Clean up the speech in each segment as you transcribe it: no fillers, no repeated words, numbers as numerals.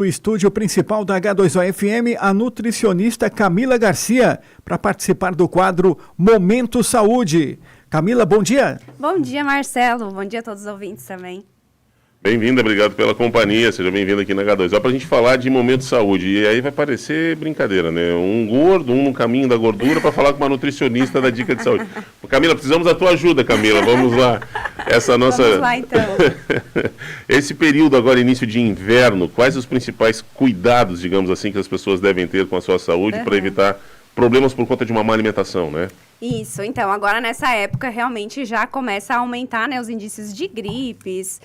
O estúdio principal da H2O FM, a nutricionista Camila Garcia, para participar do quadro Momento Saúde. Camila, bom dia. Bom dia, Marcelo. Bom dia a todos os ouvintes também. Bem-vinda, obrigado pela companhia, seja bem-vindo aqui na H2O para a gente falar de Momento Saúde. E aí vai parecer brincadeira, né? Um gordo, um no caminho da gordura para falar com uma nutricionista da dica de saúde. Camila, precisamos da tua ajuda, Camila, vamos lá. Vamos lá, então. Esse período agora, início de inverno, quais os principais cuidados, digamos assim, que as pessoas devem ter com a sua saúde para evitar problemas por conta de uma má alimentação, né? Isso, então, agora nessa época realmente já começa a aumentar, né, os índices de gripes,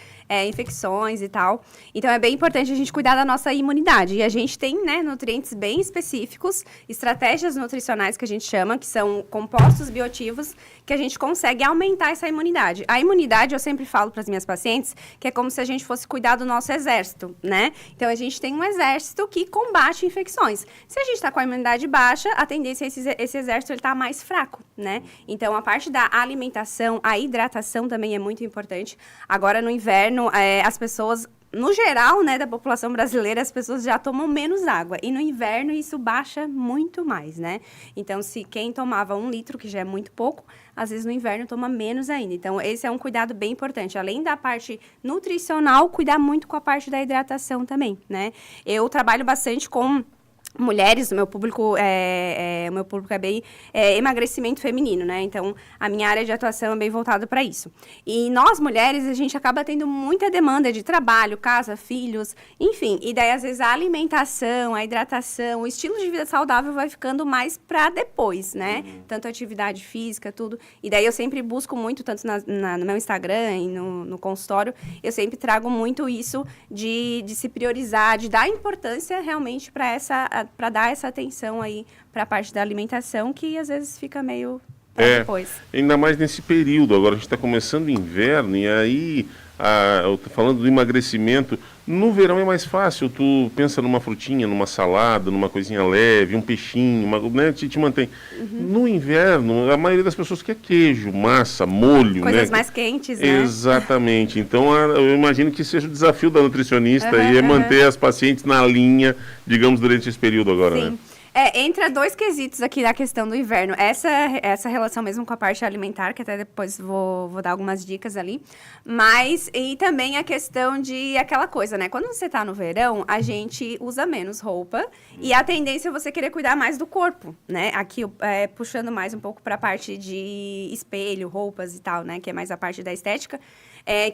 infecções e tal. Então é bem importante a gente cuidar da nossa imunidade. E a gente tem, né, nutrientes bem específicos, estratégias nutricionais que a gente chama, que são compostos bioativos, que a gente consegue aumentar essa imunidade. A imunidade, eu sempre falo para as minhas pacientes, que é como se a gente fosse cuidar do nosso exército, né? Então a gente tem um exército que combate infecções. Se a gente está com a imunidade baixa, a tendência é esse exército ele tá mais fraco, né? Então a parte da alimentação, a hidratação também é muito importante. Agora no inverno, as pessoas, no geral, né, da população brasileira, as pessoas já tomam menos água. E no inverno isso baixa muito mais, né? Então, se quem tomava 1 litro, que já é muito pouco, às vezes no inverno toma menos ainda. Então, esse é um cuidado bem importante. Além da parte nutricional, cuidar muito com a parte da hidratação também, né? Eu trabalho bastante com mulheres, o meu público é bem emagrecimento feminino, né? Então, a minha área de atuação é bem voltada para isso. E nós, mulheres, a gente acaba tendo muita demanda de trabalho, casa, filhos, enfim. E daí, às vezes, a alimentação, a hidratação, o estilo de vida saudável vai ficando mais para depois, né? Tanto atividade física, tudo. E daí, eu sempre busco muito, tanto no meu Instagram e no consultório, eu sempre trago muito isso de se priorizar, de dar importância realmente para dar essa atenção aí para a parte da alimentação, que às vezes fica meio depois. Ainda mais nesse período, agora a gente está começando o inverno, e aí, eu tô falando do emagrecimento, no verão é mais fácil, tu pensa numa frutinha, numa salada, numa coisinha leve, um peixinho, né, te mantém. No inverno, a maioria das pessoas quer queijo, massa, molho, coisas né? mais quentes, né? Exatamente. Então, eu imagino que seja o desafio da nutricionista manter as pacientes na linha, digamos, durante esse período agora, Sim. né? Entra 2 quesitos aqui da questão do inverno. Essa relação mesmo com a parte alimentar, que até depois vou dar algumas dicas ali. Mas, e também a questão de aquela coisa, né? Quando você tá no verão, a gente usa menos roupa e a tendência é você querer cuidar mais do corpo, né? Aqui, puxando mais um pouco pra parte de espelho, roupas e tal, né? Que é mais a parte da estética.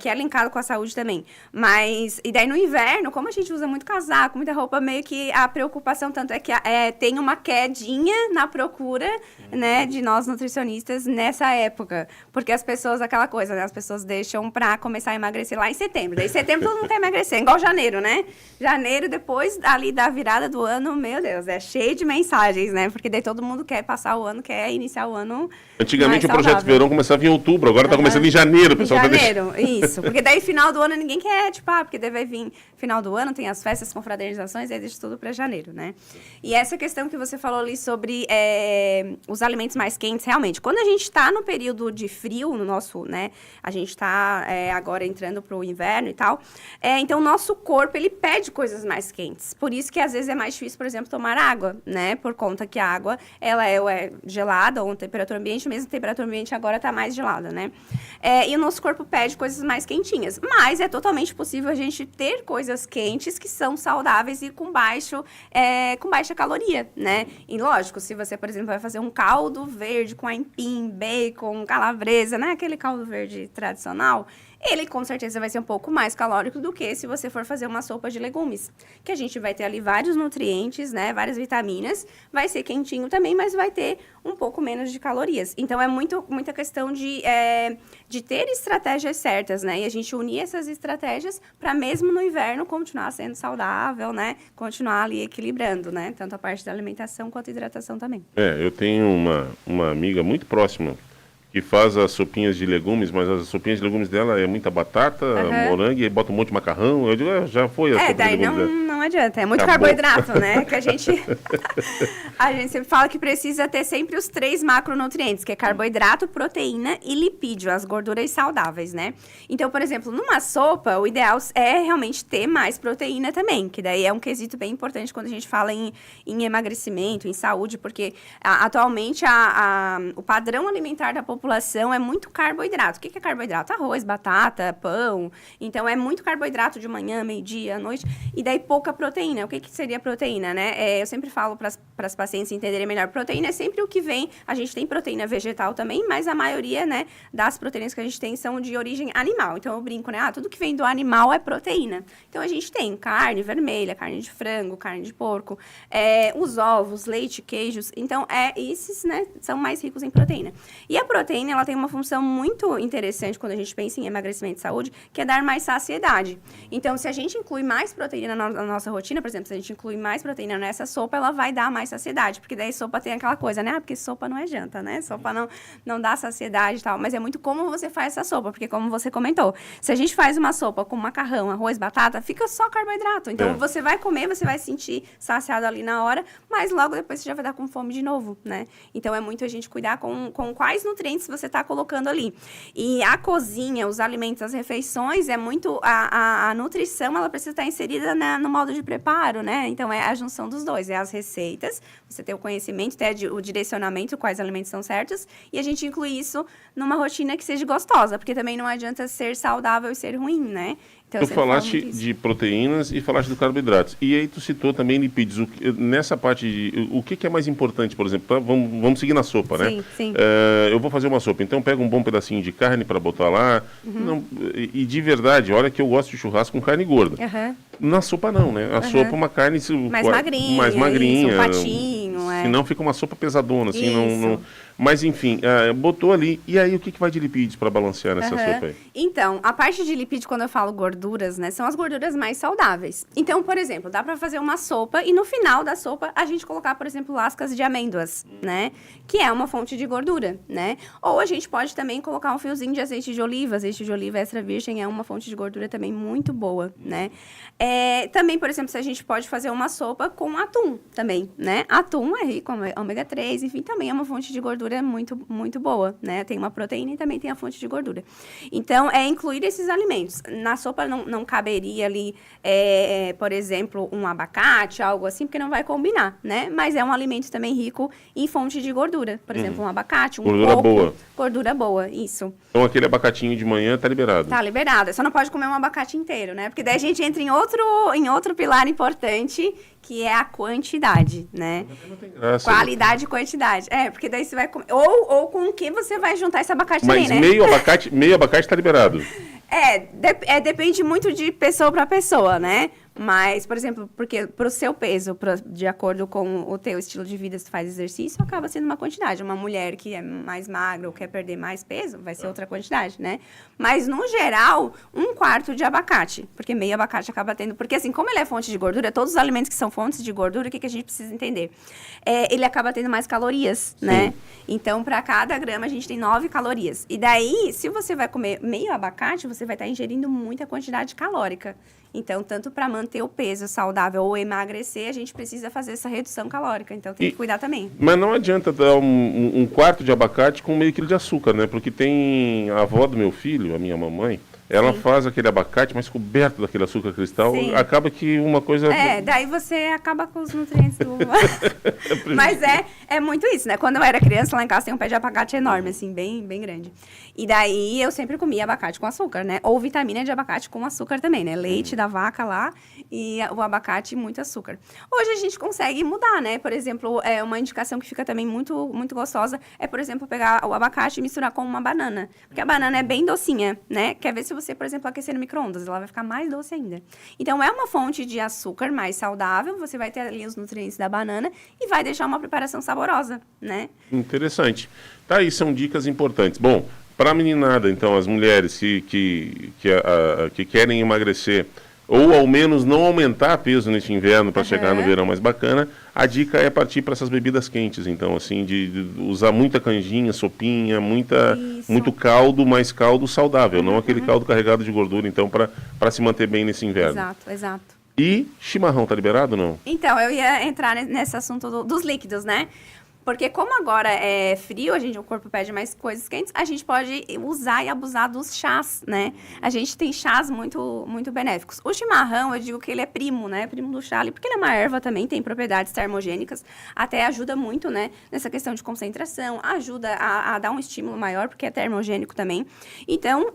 Que é linkado com a saúde também. Mas, e daí no inverno, como a gente usa muito casaco, muita roupa, meio que a preocupação tanto é que tem uma quedinha na procura, né, de nós nutricionistas nessa época. Porque as pessoas, aquela coisa, né, as pessoas deixam pra começar a emagrecer lá em setembro. Daí em setembro todo mundo quer emagrecer, igual janeiro, né? Janeiro, depois ali da virada do ano, meu Deus, é cheio de mensagens, né? Porque daí todo mundo quer passar o ano, quer iniciar o ano. Antigamente o projeto Verão começava em outubro, agora tá começando em janeiro, o pessoal tá deixando. Isso, porque daí final do ano ninguém quer, porque daí vai vir final do ano, tem as festas, confraternizações, aí deixa tudo para janeiro, né? E essa questão que você falou ali sobre os alimentos mais quentes, realmente, quando a gente está no período de frio, no nosso, né, a gente está agora entrando pro inverno e tal, então o nosso corpo, ele pede coisas mais quentes, por isso que às vezes é mais difícil, por exemplo, tomar água, né, por conta que a água, ela é gelada, ou temperatura ambiente, mesmo temperatura ambiente agora tá mais gelada, né? E o nosso corpo pede coisas mais quentinhas, mas é totalmente possível a gente ter coisas quentes que são saudáveis e com baixa caloria, né? E lógico, se você, por exemplo, vai fazer um caldo verde com aipim, bacon, calabresa, né? Aquele caldo verde tradicional, ele com certeza vai ser um pouco mais calórico do que se você for fazer uma sopa de legumes, que a gente vai ter ali vários nutrientes, né, várias vitaminas, vai ser quentinho também, mas vai ter um pouco menos de calorias. Então, é muita questão de ter estratégias certas, né, e a gente unir essas estratégias para mesmo no inverno continuar sendo saudável, né, continuar ali equilibrando, né, tanto a parte da alimentação quanto a hidratação também. Eu tenho uma amiga muito próxima que faz as sopinhas de legumes, mas as sopinhas de legumes dela é muita batata, morango, e bota um monte de macarrão. Eu digo, já foi a sopa daí de legumes não não adianta. É muito Acabou. carboidrato, né? Que a gente sempre fala que precisa ter sempre os 3 macronutrientes, que é carboidrato, proteína e lipídio, as gorduras saudáveis, né? Então, por exemplo, numa sopa, o ideal é realmente ter mais proteína também, que daí é um quesito bem importante quando a gente fala em emagrecimento, em saúde, porque atualmente o padrão alimentar da população é muito carboidrato. O que é carboidrato? Arroz, batata, pão. Então, é muito carboidrato de manhã, meio-dia, à noite, e daí pouca proteína. O que seria proteína, né? Eu sempre falo para as pacientes entenderem melhor. Proteína é sempre o que vem. A gente tem proteína vegetal também, mas a maioria, né, das proteínas que a gente tem são de origem animal. Então, eu brinco, né? Tudo que vem do animal é proteína. Então, a gente tem carne vermelha, carne de frango, carne de porco, os ovos, leite, queijos. Então, esses, né, são mais ricos em proteína. E a proteína, ela tem uma função muito interessante quando a gente pensa em emagrecimento e saúde, que é dar mais saciedade. Então, se a gente inclui mais proteína na nossa rotina, por exemplo, se a gente inclui mais proteína nessa sopa, ela vai dar mais saciedade. Porque daí sopa tem aquela coisa, né? Porque sopa não é janta, né? Sopa não dá saciedade e tal. Mas é muito como você faz essa sopa. Porque como você comentou, se a gente faz uma sopa com macarrão, arroz, batata, fica só carboidrato. Então, você vai comer, você vai se sentir saciado ali na hora, mas logo depois você já vai dar com fome de novo, né? Então, é muito a gente cuidar com quais nutrientes você está colocando ali. E a cozinha, os alimentos, as refeições, é muito... A nutrição, ela precisa estar inserida no modo de preparo, né? Então, é a junção dos dois. É as receitas, você ter o conhecimento, ter o direcionamento, quais alimentos são certos, e a gente inclui isso numa rotina que seja gostosa, porque também não adianta ser saudável e ser ruim, né? Então, tu falaste de proteínas e falaste de carboidratos. E aí tu citou também lipídios. Nessa parte, o que é mais importante, por exemplo? Vamos seguir na sopa, né? Sim, sim. Eu vou fazer uma sopa, então pega um bom pedacinho de carne para botar lá. E de verdade, olha que eu gosto de churrasco com carne gorda. Na sopa não, né? A sopa uma carne... Mais magrinha. Isso, um patinho. Senão fica uma sopa pesadona, assim, não... Mas, enfim, botou ali. E aí, o que vai de lipídios para balancear nessa sopa aí? Então, a parte de lipídio, quando eu falo gorduras, né, são as gorduras mais saudáveis. Então, por exemplo, dá para fazer uma sopa e no final da sopa a gente colocar, por exemplo, lascas de amêndoas, né? Que é uma fonte de gordura, né? Ou a gente pode também colocar um fiozinho de azeite de oliva. Azeite de oliva extra virgem é uma fonte de gordura também muito boa, né? Também, por exemplo, se a gente pode fazer uma sopa com atum também, né? Atum é rico em ômega 3, enfim, também é uma fonte de gordura muito, muito boa, né? Tem uma proteína e também tem a fonte de gordura. Então, incluir esses alimentos. Na sopa não caberia ali, por exemplo, um abacate, algo assim, porque não vai combinar, né? Mas é um alimento também rico em fonte de gordura. Por exemplo, um abacate, gordura boa. Gordura boa, isso. Então, aquele abacatinho de manhã tá liberado. Tá liberado. Só não pode comer um abacate inteiro, né? Porque daí a gente entra em outro pilar importante, que é a quantidade, né? Não tem graça. Qualidade e quantidade. Porque daí você vai comer... Ou com o que você vai juntar esse abacate também, né? Mas meio abacate tá liberado. Depende muito de pessoa para pessoa, né? Mas, por exemplo, porque pro seu peso, de acordo com o teu estilo de vida, se tu faz exercício, acaba sendo uma quantidade. Uma mulher que é mais magra ou quer perder mais peso, vai ser outra quantidade, né? Mas, no geral, 1/4 de abacate. Porque meio abacate acaba tendo... Porque, assim, como ele é fonte de gordura, todos os alimentos que são fontes de gordura, o que a gente precisa entender? Ele acaba tendo mais calorias, né? Então, para cada grama, a gente tem 9 calorias. E daí, se você vai comer meio abacate, você vai estar ingerindo muita quantidade calórica. Então, tanto para manter o peso saudável ou emagrecer, a gente precisa fazer essa redução calórica. Então, tem que cuidar também. Mas não adianta dar um quarto de abacate com meio quilo de açúcar, né? Porque tem a avó do meu filho, a minha mamãe, ela faz aquele abacate, mas coberto daquele açúcar cristal. Sim. Acaba que uma coisa... daí você acaba com os nutrientes do... Mas é muito isso, né? Quando eu era criança, lá em casa tem um pé de abacate enorme, assim, bem, bem grande. E daí eu sempre comia abacate com açúcar, né? Ou vitamina de abacate com açúcar também, né? Leite da vaca lá e o abacate muito açúcar. Hoje a gente consegue mudar, né? Por exemplo, uma indicação que fica também muito, muito gostosa é, por exemplo, pegar o abacate e misturar com uma banana. Porque a banana é bem docinha, né? Quer ver se você, por exemplo, aquecer no micro-ondas, ela vai ficar mais doce ainda. Então, é uma fonte de açúcar mais saudável, você vai ter ali os nutrientes da banana e vai deixar uma preparação saborosa, né? Interessante. Tá aí, são dicas importantes. Bom, para a meninada, então, as mulheres que querem emagrecer, ou ao menos não aumentar peso neste inverno para chegar no verão mais bacana, a dica é partir para essas bebidas quentes, então, assim, de usar muita canjinha, sopinha, muito caldo, mas caldo saudável, não aquele caldo carregado de gordura, então, para se manter bem nesse inverno. Exato. E chimarrão, tá liberado ou não? Então, eu ia entrar nesse assunto dos líquidos, né? Porque como agora é frio, o corpo pede mais coisas quentes, a gente pode usar e abusar dos chás, né? A gente tem chás muito, muito benéficos. O chimarrão, eu digo que ele é primo, né? Primo do chá ali, porque ele é uma erva também, tem propriedades termogênicas, até ajuda muito, né? Nessa questão de concentração, ajuda a dar um estímulo maior, porque é termogênico também. Então,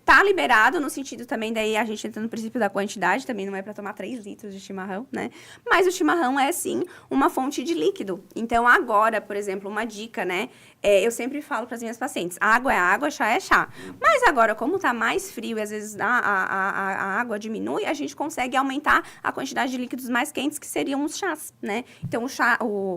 tá liberado no sentido também, daí a gente entra no princípio da quantidade, também não é para tomar 3 litros de chimarrão, né? Mas o chimarrão é, sim, uma fonte de líquido. Então, agora, por exemplo, uma dica, né? Eu sempre falo para as minhas pacientes, água é água, chá é chá. Mas agora, como tá mais frio e às vezes a água diminui, a gente consegue aumentar a quantidade de líquidos mais quentes, que seriam os chás, né? Então,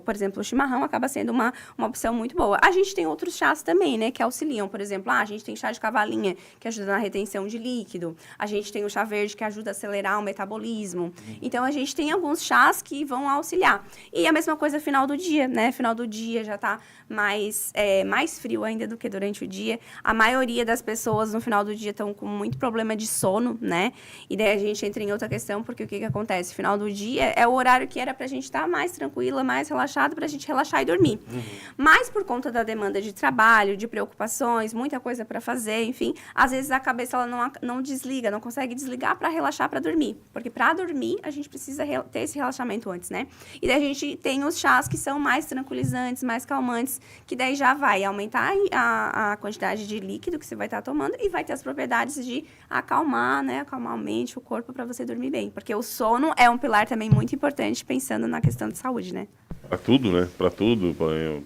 por exemplo, o chimarrão acaba sendo uma opção muito boa. A gente tem outros chás também, né? Que auxiliam, por exemplo, a gente tem chá de cavalinha, que ajuda na retenção de líquido. A gente tem o chá verde, que ajuda a acelerar o metabolismo. Então, a gente tem alguns chás que vão auxiliar. E a mesma coisa final do dia, né? Final do dia já tá mais frio ainda do que durante o dia. A maioria das pessoas no final do dia estão com muito problema de sono, né? E daí a gente entra em outra questão, porque o que acontece? Final do dia é o horário que era pra gente estar mais tranquila, mais relaxada, pra gente relaxar e dormir. Mas por conta da demanda de trabalho, de preocupações, muita coisa pra fazer, enfim, às vezes a cabeça ela não desliga, não consegue desligar pra relaxar, pra dormir. Porque pra dormir, a gente precisa ter esse relaxamento antes, né? E daí a gente tem os chás que são mais tranquilizantes, mais calmantes, que daí já vai aumentar a quantidade de líquido que você vai estar tomando e vai ter as propriedades de acalmar, né? Acalmar a mente, o corpo, para você dormir bem. Porque o sono é um pilar também muito importante, pensando na questão de saúde, né? Para tudo, né? Para tudo,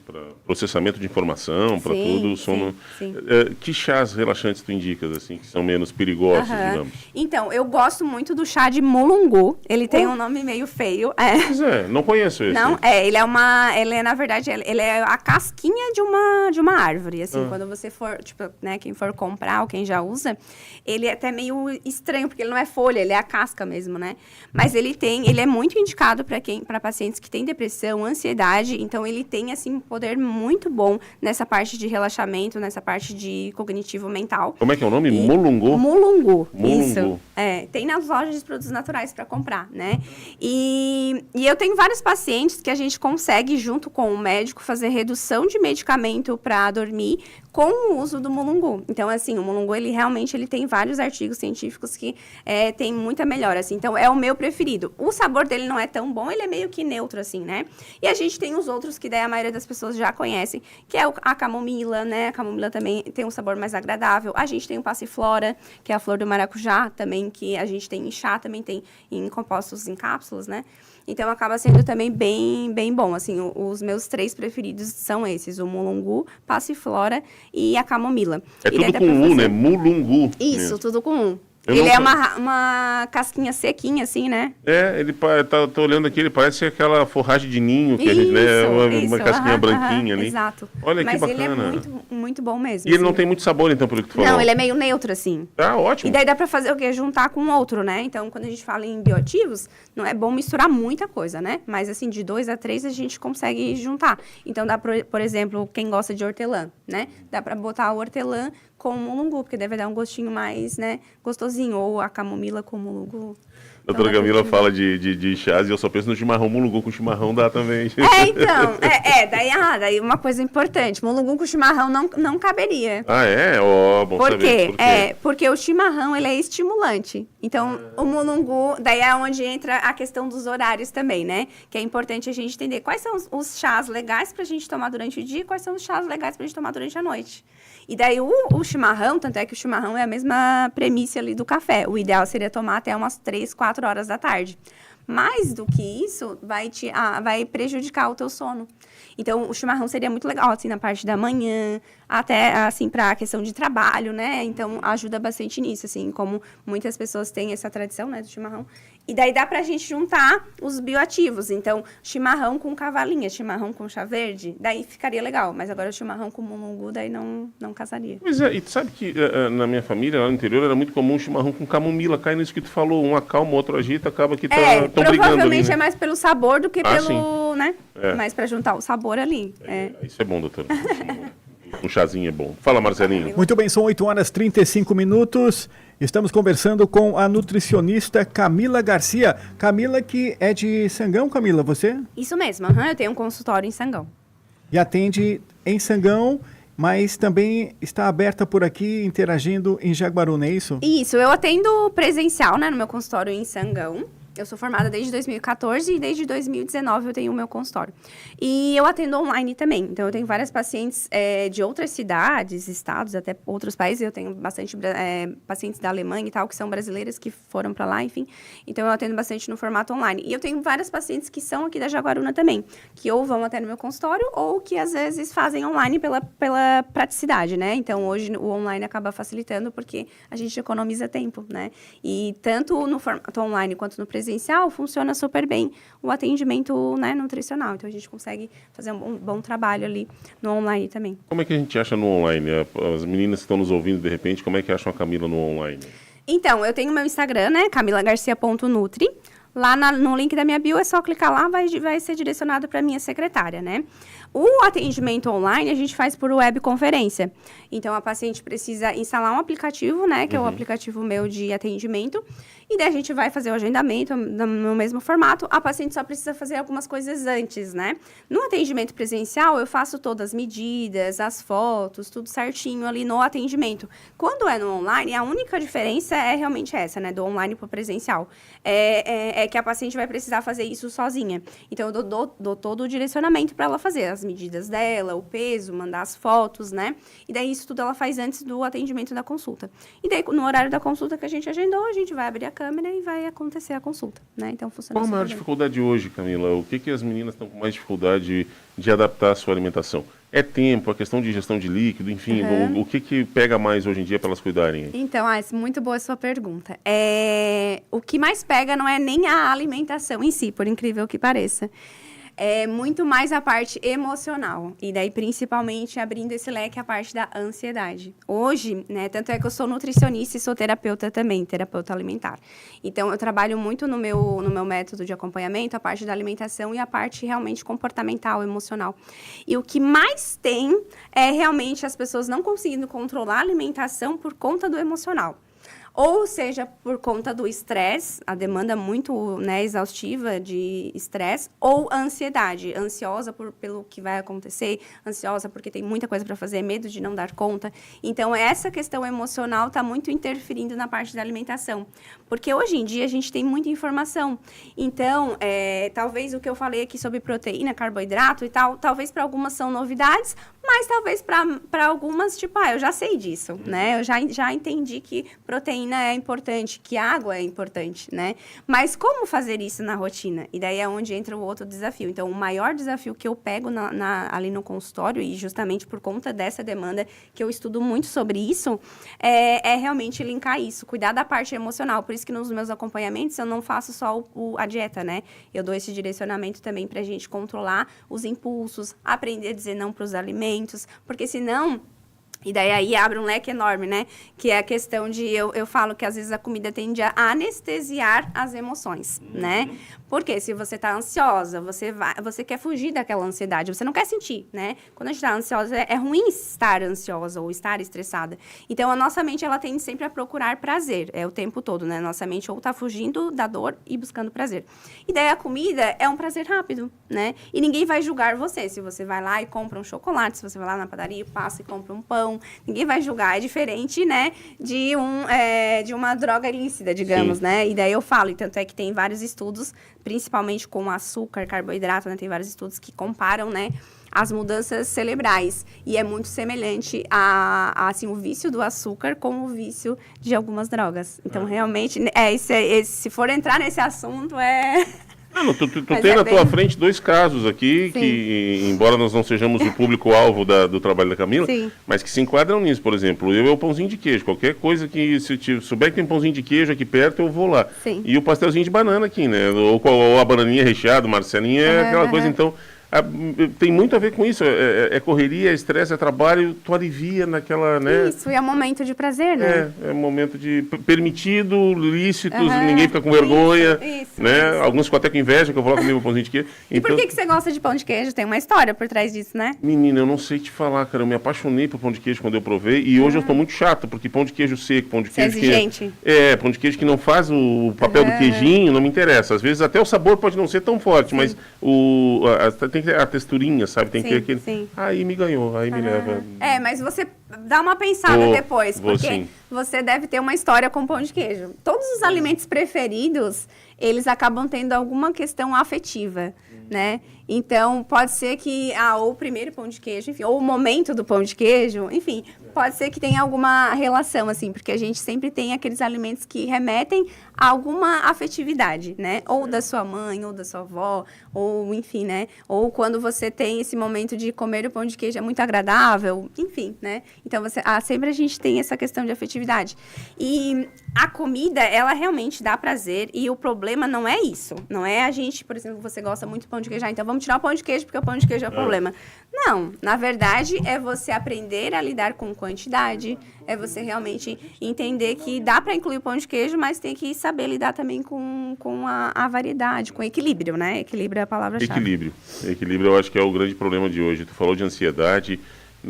para processamento de informação, para tudo, o sono. Sim. Que chás relaxantes tu indicas, assim, que são menos perigosos, digamos? Então, eu gosto muito do chá de mulungu. Ele tem um nome meio feio. Pois não conheço esse. Não, ele é, na verdade, ele é a casquinha de uma árvore, assim, quando você for, tipo, né, quem for comprar ou quem já usa, ele é até meio estranho, porque ele não é folha, ele é a casca mesmo, né? Mas ele é muito indicado para pacientes que têm depressão, ansiedade, então ele tem, assim, um poder muito bom nessa parte de relaxamento, nessa parte de cognitivo mental. Como é que é o nome? Mulungu? Mulungu, isso. Tem nas lojas de produtos naturais para comprar, né? E eu tenho vários pacientes que a gente consegue, junto com o médico, fazer redução de medicamento para dormir com o uso do mulungu. Então, assim, o mulungu, ele tem vários artigos científicos que tem muita melhora, assim. Então, é o meu preferido. O sabor dele não é tão bom, ele é meio que neutro, assim, né? E a gente tem os outros que daí a maioria das pessoas já conhecem, que é a camomila, né? A camomila também tem um sabor mais agradável. A gente tem o passiflora, que é a flor do maracujá, também, que a gente tem em chá, também tem em compostos em cápsulas, né? Então, acaba sendo também bem, bem bom. Assim, os meus 3 preferidos são esses: o mulungu, passiflora e a camomila. É tudo com U, né? Mulungu. Isso, mesmo. Tudo com U. Ele é uma casquinha sequinha, assim, né? Ele tô olhando aqui, ele parece aquela forragem de ninho, que a gente, né? Uma casquinha branquinha ali. Exato. Olha que bacana. Mas ele é muito, muito bom mesmo. E ele não tem muito sabor, então, pelo que tu falou? Não, ele é meio neutro, assim. Ah, ótimo. E daí dá pra fazer o quê? Juntar com outro, né? Então, quando a gente fala em bioativos, não é bom misturar muita coisa, né? Mas, assim, de 2 a 3 a gente consegue juntar. Então, dá, por exemplo, quem gosta de hortelã, né? Dá pra botar o hortelã com o mulungu, porque deve dar um gostinho mais, né, gostosinho. Ou a camomila com o mulungu. A doutora Camila fala de chás e eu só penso no chimarrão. Mulungu com chimarrão dá também. Então, daí uma coisa importante, mulungu com chimarrão não caberia. Ah, é? Bom Por saber. Por quê? Porque o chimarrão, ele é estimulante. Então, o mulungu, daí é onde entra a questão dos horários também, né? Que é importante a gente entender quais são os chás legais pra gente tomar durante o dia e quais são os chás legais pra gente tomar durante a noite. E daí o chimarrão, tanto é que o chimarrão é a mesma premissa ali do café. O ideal seria tomar até umas 3, 4 horas da tarde. Mais do que isso, vai prejudicar o teu sono. Então, o chimarrão seria muito legal, assim, na parte da manhã, até, assim, para a questão de trabalho, né? Então, ajuda bastante nisso, assim, como muitas pessoas têm essa tradição, né, do chimarrão. E daí dá pra gente juntar os bioativos. Então, chimarrão com cavalinha, chimarrão com chá verde, daí ficaria legal. Mas agora o chimarrão com mulungu, daí não casaria. Pois é, e tu sabe que na minha família, lá no interior, era muito comum chimarrão com camomila. Cai nisso que tu falou, um acalma, o outro agita, acaba que tão brigando ali, provavelmente né? é mais pelo sabor do que pelo, sim. né? Mais pra juntar o sabor ali. Isso é bom, doutor. Um chazinho é bom. Fala, Marcelinho. Muito bem, são 8 horas e 35 minutos. Estamos conversando com a nutricionista Camila Garcia. Camila, que é de Sangão, Camila, você? Isso mesmo, eu tenho um consultório em Sangão. E atende em Sangão, mas também está aberta por aqui, interagindo em Jaguaruna, é isso? Isso, eu atendo presencial, né, no meu consultório em Sangão. Eu sou formada desde 2014 e desde 2019 eu tenho o meu consultório. E eu atendo online também. Então, eu tenho várias pacientes de outras cidades, estados, até outros países. Eu tenho bastante pacientes da Alemanha e tal, que são brasileiras, que foram para lá, enfim. Então, eu atendo bastante no formato online. E eu tenho várias pacientes que são aqui da Jaguaruna também, que ou vão até no meu consultório ou que, às vezes, fazem online pela praticidade, né? Então, hoje, o online acaba facilitando porque a gente economiza tempo, né? E tanto no formato online quanto no presencial, funciona super bem o atendimento, né, nutricional. Então, a gente consegue fazer um bom trabalho ali no online também. Como é que a gente acha no online? As meninas que estão nos ouvindo, de repente, como é que acham a Camila no online? Então, eu tenho meu Instagram, né, camilagarcia.nutri. Lá no link da minha bio, é só clicar lá, vai ser direcionado para minha secretária, né? O atendimento online, a gente faz por webconferência. Então, a paciente precisa instalar um aplicativo, né? Que é o aplicativo meu de atendimento. E daí, a gente vai fazer o agendamento no mesmo formato. A paciente só precisa fazer algumas coisas antes, né? No atendimento presencial, eu faço todas as medidas, as fotos, tudo certinho ali no atendimento. Quando é no online, a única diferença é realmente essa, né? Do online para o presencial. É que a paciente vai precisar fazer isso sozinha. Então, eu dou todo o direcionamento para ela fazer as medidas dela, o peso, mandar as fotos, né? E daí, isso tudo ela faz antes do atendimento da consulta. E daí, no horário da consulta que a gente agendou, a gente vai abrir a câmera e vai acontecer a consulta, né? Então, funciona Qual a maior dificuldade hoje, Camila? O que as meninas estão com mais dificuldade de adaptar a sua alimentação? É tempo, a questão de gestão de líquido, enfim, o que pega mais hoje em dia para elas cuidarem? Então, muito boa a sua pergunta. O que mais pega não é nem a alimentação em si, por incrível que pareça. É muito mais a parte emocional. E daí, principalmente, abrindo esse leque, a parte da ansiedade. Hoje, né, tanto é que eu sou nutricionista e sou terapeuta também, terapeuta alimentar. Então, eu trabalho muito no meu método de acompanhamento, a parte da alimentação e a parte realmente comportamental, emocional. E o que mais tem é realmente as pessoas não conseguindo controlar a alimentação por conta do emocional. Ou seja, por conta do estresse, a demanda muito, né, exaustiva de estresse, ou a ansiedade, ansiosa pelo que vai acontecer, ansiosa porque tem muita coisa para fazer, medo de não dar conta. Então, essa questão emocional está muito interferindo na parte da alimentação. Porque hoje em dia a gente tem muita informação. Então, talvez o que eu falei aqui sobre proteína, carboidrato e tal, talvez para algumas são novidades, mas talvez para algumas, tipo, eu já sei disso, né? Eu já entendi que proteína é importante, que água é importante, né? Mas como fazer isso na rotina? E daí é onde entra o outro desafio. Então, o maior desafio que eu pego ali no consultório, e justamente por conta dessa demanda, que eu estudo muito sobre isso, é realmente linkar isso, cuidar da parte emocional. Por isso que nos meus acompanhamentos eu não faço só a dieta, né? Eu dou esse direcionamento também pra gente controlar os impulsos, aprender a dizer não para os alimentos, porque senão... E daí aí abre um leque enorme, né? Que é a questão de, eu falo que às vezes a comida tende a anestesiar as emoções, né? Porque se você tá ansiosa, você quer fugir daquela ansiedade, você não quer sentir, né? Quando a gente tá ansiosa, é ruim estar ansiosa ou estar estressada. Então, a nossa mente, ela tende sempre a procurar prazer, o tempo todo, né? Nossa mente ou tá fugindo da dor e buscando prazer. E daí a comida é um prazer rápido, né? E ninguém vai julgar você. Se você vai lá e compra um chocolate, se você vai lá na padaria, passa e compra um pão, ninguém vai julgar. É diferente, né, de uma droga ilícita, digamos, né? E daí eu falo, e tanto é que tem vários estudos, principalmente com açúcar, carboidrato, né? Tem vários estudos que comparam, né, as mudanças cerebrais. E é muito semelhante assim, o vício do açúcar com o vício de algumas drogas. Então, realmente, se for entrar nesse assunto, Tu tem na tua frente dois casos aqui, que, embora nós não sejamos o público-alvo do trabalho da Camila, mas que se enquadram nisso. Por exemplo, eu é o pãozinho de queijo. Qualquer coisa que, se eu souber que tem pãozinho de queijo aqui perto, eu vou lá. E o pastelzinho de banana aqui, né? Ou a bananinha recheada, Marcelinha, é aquela coisa. Então, tem muito a ver com isso. É correria, é estresse, é trabalho, tu alivia naquela, né? Isso, e é um momento de prazer, né? É um momento de permitido, lícitos, ninguém fica com vergonha, isso, né? isso. Alguns ficam até com inveja que eu vou lá comer o pãozinho de queijo. E por que você gosta de pão de queijo? Tem uma história por trás disso, né? Menina, eu não sei te falar, cara. Eu me apaixonei por pão de queijo quando eu provei. E hoje eu estou muito chato, porque pão de queijo seco, pão de Você é queijo exigente? pão de queijo que não faz o papel do queijinho, não me interessa. Às vezes até o sabor pode não ser tão forte, mas tem que ter a texturinha, sabe? Tem que ter aquele... Sim. Aí me ganhou, aí me leva... Mas você dá uma pensada depois, porque sim. você deve ter uma história com pão de queijo. Todos os alimentos preferidos, eles acabam tendo alguma questão afetiva, né? Então, pode ser que, ou o primeiro pão de queijo, enfim, ou o momento do pão de queijo, enfim, pode ser que tenha alguma relação, assim, porque a gente sempre tem aqueles alimentos que remetem a alguma afetividade, né? Ou da sua mãe, ou da sua avó, ou, enfim, né? Ou quando você tem esse momento de comer o pão de queijo é muito agradável, enfim, né? Então, sempre a gente tem essa questão de afetividade. E a comida, ela realmente dá prazer, e o problema não é isso. Não é a gente, por exemplo, você gosta muito de pão de queijo, então vamos tirar o pão de queijo porque o pão de queijo é o problema. Não, na verdade, é você aprender a lidar com quantidade, é você realmente entender que dá para incluir o pão de queijo, mas tem que saber lidar também com a variedade, com equilíbrio, né? Equilíbrio é a palavra-chave. Equilíbrio eu acho que é o grande problema de hoje. Tu falou de ansiedade,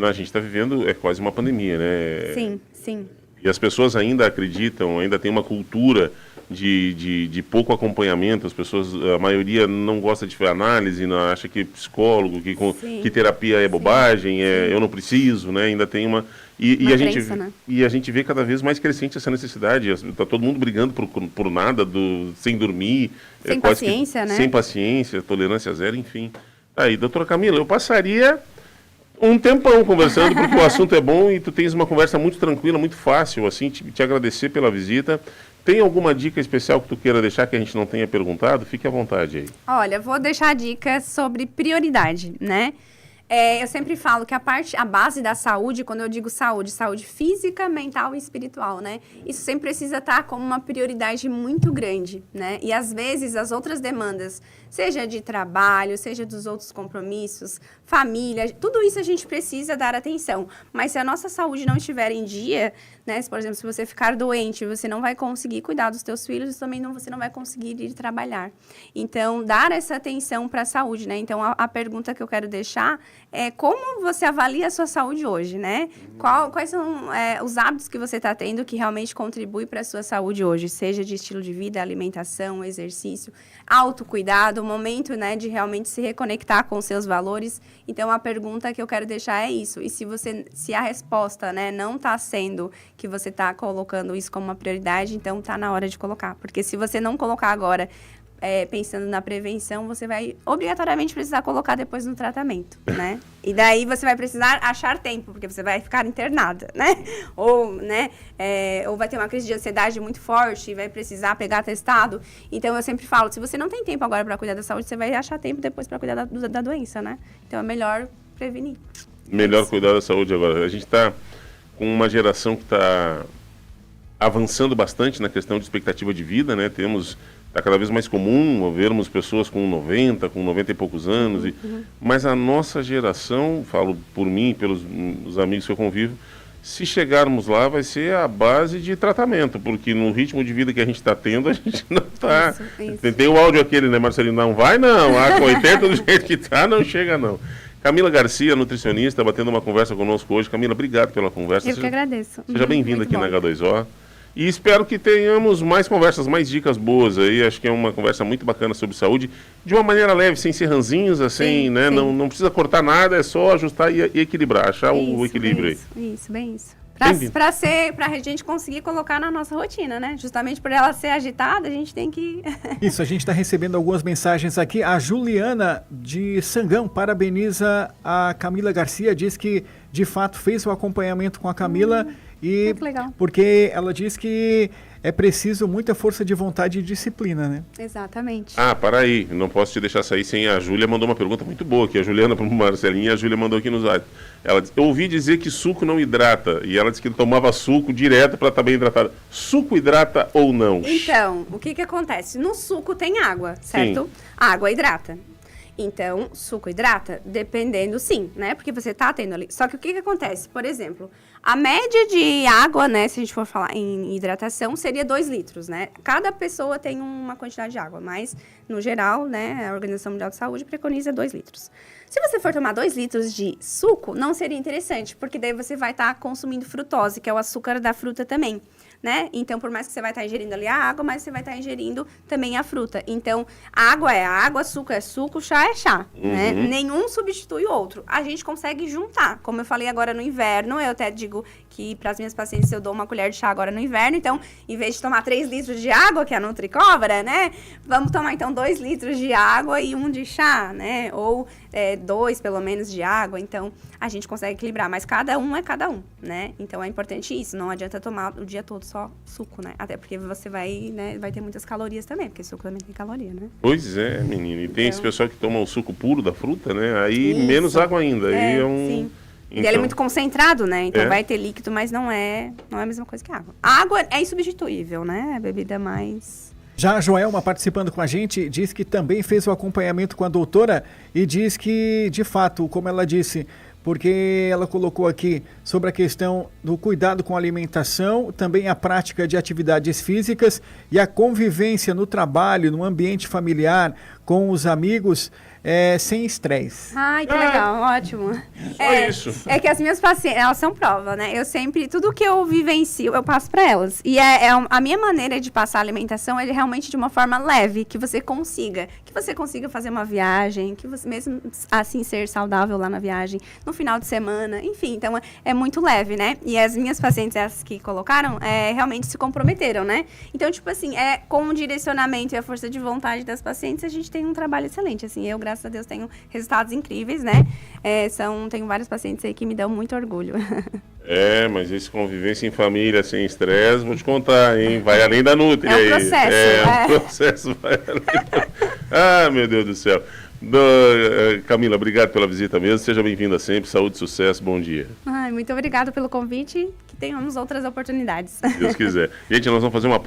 a gente está vivendo, quase uma pandemia, né? Sim. E as pessoas ainda acreditam, ainda tem uma cultura de pouco acompanhamento. As pessoas, a maioria não gosta de fazer análise, não acha que psicólogo, que terapia é bobagem, eu não preciso, né? Ainda tem uma a gente vê cada vez mais crescente essa necessidade. Está todo mundo brigando por nada, sem dormir, sem paciência, né? Sem paciência, tolerância zero, enfim. Aí, doutora Camila, eu passaria um tempão conversando, porque o assunto é bom e tu tens uma conversa muito tranquila, muito fácil, assim, te agradecer pela visita. Tem alguma dica especial que tu queira deixar que a gente não tenha perguntado? Fique à vontade aí. Olha, vou deixar dicas sobre prioridade, né? Eu sempre falo que a base da saúde, quando eu digo saúde física, mental e espiritual, né? Isso sempre precisa estar como uma prioridade muito grande, né? E às vezes as outras demandas, seja de trabalho, seja dos outros compromissos, família, tudo isso a gente precisa dar atenção. Mas se a nossa saúde não estiver em dia, né? Por exemplo, se você ficar doente, você não vai conseguir cuidar dos teus filhos, também você não vai conseguir ir trabalhar. Então, dar essa atenção para a saúde, né? Então, a pergunta que eu quero deixar é como você avalia a sua saúde hoje, né? Quais são os hábitos que você está tendo que realmente contribuem para a sua saúde hoje, seja de estilo de vida, alimentação, exercício, autocuidado, o momento, né, de realmente se reconectar com os seus valores. Então, a pergunta que eu quero deixar é isso. E se a resposta, né, não está sendo que você está colocando isso como uma prioridade, então está na hora de colocar. Porque se você não colocar agora, pensando na prevenção, você vai obrigatoriamente precisar colocar depois no tratamento, né? E daí você vai precisar achar tempo, porque você vai ficar internada, né? Ou vai ter uma crise de ansiedade muito forte e vai precisar pegar atestado. Então, eu sempre falo, se você não tem tempo agora para cuidar da saúde, você vai achar tempo depois para cuidar da doença, né? Então, é melhor prevenir. Melhor cuidar da saúde agora. A gente está com uma geração que está avançando bastante na questão de expectativa de vida, né? Está cada vez mais comum vermos pessoas com 90 e poucos anos. Mas a nossa geração, falo por mim e pelos os amigos que eu convivo, se chegarmos lá vai ser a base de tratamento, porque no ritmo de vida que a gente está tendo, a gente não está... Tem o áudio aquele, né, Marcelinho? Não vai não, com 80 do jeito que está, não chega não. Camila Garcia, nutricionista, batendo uma conversa conosco hoje. Camila, obrigado pela conversa. Eu que agradeço. Seja bem-vinda aqui na H2O. E espero que tenhamos mais conversas, mais dicas boas aí. Acho que é uma conversa muito bacana sobre saúde, de uma maneira leve, sem ser ranzinhos, assim, né? Sim. Não precisa cortar nada, é só ajustar e equilibrar, achar o equilíbrio aí. Bem isso. Pra gente conseguir colocar na nossa rotina, né? Justamente por ela ser agitada, a gente tem que... Isso, a gente está recebendo algumas mensagens aqui. A Juliana de Sangão parabeniza a Camila Garcia, diz que de fato fez o acompanhamento com a Camila e muito legal. Porque ela diz que é preciso muita força de vontade e disciplina, né? Exatamente. Para aí, não posso te deixar sair sem a Júlia mandou uma pergunta muito boa aqui, a Juliana para o Marcelinho, e a Júlia mandou aqui nos áudios. Ela disse, eu ouvi dizer que suco não hidrata, e ela disse que tomava suco direto para estar bem hidratada. Suco hidrata ou não? Então, o que acontece? No suco tem água, certo? Sim. A água hidrata. Então, suco hidrata? Dependendo, sim, né? Porque você tá tendo ali. Só que o que acontece? Por exemplo, a média de água, né? Se a gente for falar em hidratação, seria 2 litros, né? Cada pessoa tem uma quantidade de água, mas, no geral, né? A Organização Mundial de Saúde preconiza 2 litros. Se você for tomar 2 litros de suco, não seria interessante, porque daí você vai estar consumindo frutose, que é o açúcar da fruta também, né? Então, por mais que você vai estar ingerindo ali a água, mas você vai estar ingerindo também a fruta. Então, água é água, suco é suco, chá é chá, né? Nenhum substitui o outro. A gente consegue juntar. Como eu falei agora no inverno, eu até digo que para as minhas pacientes eu dou uma colher de chá agora no inverno. Então, em vez de tomar 3 litros de água, que é a Nutri cobra, né? Vamos tomar, então, 2 litros de água e 1 de chá, né? Ou 2, pelo menos, de água. Então, a gente consegue equilibrar. Mas cada um é cada um, né? Então, é importante isso. Não adianta tomar o dia todo só suco, né? Até porque você vai, né, vai ter muitas calorias também, porque suco também tem caloria, né? Pois é, menino. E tem esse pessoal que toma o suco puro da fruta, né? Aí Isso. menos água ainda. Aí é um... Sim. Então, E ele é muito concentrado, né? Então É. vai ter líquido, mas não é a mesma coisa que água. A água é insubstituível, né? A bebida mais... Já a Joelma, participando com a gente, diz que também fez o acompanhamento com a doutora e diz que, de fato, como ela disse, porque ela colocou aqui sobre a questão do cuidado com a alimentação, também a prática de atividades físicas e a convivência no trabalho, no ambiente familiar, com os amigos, sem estresse. Ai, que legal, ótimo. Só isso. É que as minhas pacientes, elas são prova, né? Eu sempre, tudo que eu vivencio, eu passo para elas. E a minha maneira de passar a alimentação é realmente de uma forma leve, que você consiga fazer uma viagem, que você mesmo assim ser saudável lá na viagem, no final de semana, enfim. Então, é muito leve, né? E as minhas pacientes, essas que colocaram, realmente se comprometeram, né? Então, tipo assim, com o direcionamento e a força de vontade das pacientes, a gente tem um trabalho excelente, assim. Eu, graças a Deus, tenho resultados incríveis, né? Tenho vários pacientes aí que me dão muito orgulho. Mas esse convivência em família sem estresse, vou te contar, hein? Vai além da Nutri É um aí. processo, Um processo, vai além meu Deus do céu. Camila, obrigado pela visita mesmo. Seja bem-vinda sempre. Saúde, sucesso, bom dia. Ai, muito obrigada pelo convite. Que tenhamos outras oportunidades. Se Deus quiser. Gente, nós vamos fazer uma